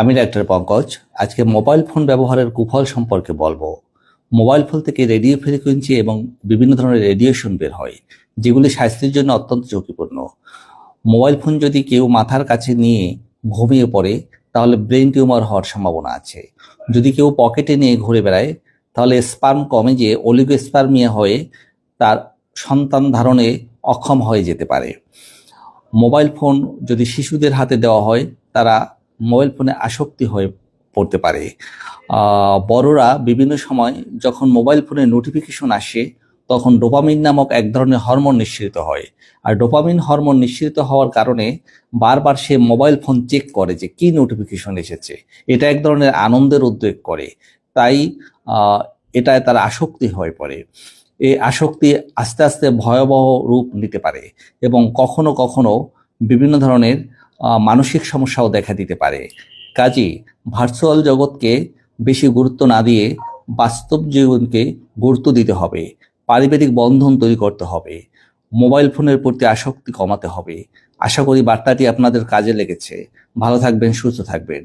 আমি ডাক্তার পঙ্কজ। আজকে mobile phone ব্যবহারের কুফল সম্পর্কে বলবো। মোবাইল ফোন থেকে রেডিও ফ্রিকোয়েন্সি এবং বিভিন্ন ধরনের রেডিয়েশন বের হয়, যেগুলি স্বাস্থ্যের জন্য অত্যন্ত ঝুঁকিপূর্ণ। মোবাইল ফোন যদি কেউ মাথার কাছে নিয়ে ঘুমিয়ে পড়ে, তাহলে ব্রেন টিউমার হওয়ার সম্ভাবনা আছে। যদি কেউ পকেটে নিয়ে ঘুরে বেড়ায়, তাহলে স্পার্ম কমে যেয়ে অলিগোস্পার্মিয়া হয়ে তার সন্তান ধারণে অক্ষম হয়ে যেতে পারে। মোবাইল ফোন যদি শিশুদের হাতে দেওয়া হয়, তারা মোবাইল ফোনে আসক্তি হয়ে পড়তে পারে। বড়রা বিভিন্ন সময় যখন মোবাইল ফোনে নোটিফিকেশন আসে, তখন ডোপামিন নামক এক ধরনের হরমোন নিঃসৃত হয়। আর ডোপামিন হরমোন নিঃসৃত হওয়ার কারণে বারবার সে মোবাইল ফোন চেক করে যে কি নোটিফিকেশন এসেছে। এটা এক ধরনের আনন্দের উদ্রেক করে। তাই এটায় তার আসক্তি হয়ে পড়ে। এই আসক্তি আস্তে আস্তে ভয়াবহ রূপ নিতে পারে এবং কখনো কখনো বিভিন্ন ধরনের মানসিক সমস্যাও দেখা দিতে পারে। কাজেই ভার্চুয়াল জগৎকে বেশি গুরুত্ব না দিয়ে বাস্তব জীবনকে গুরুত্ব দিতে হবে। পারিবারিক বন্ধন তৈরি করতে হবে। মোবাইল ফোনের প্রতি আসক্তি কমাতে হবে। আশা করি বার্তাটি আপনাদের কাজে লেগেছে। ভালো থাকবেন, সুস্থ থাকবেন।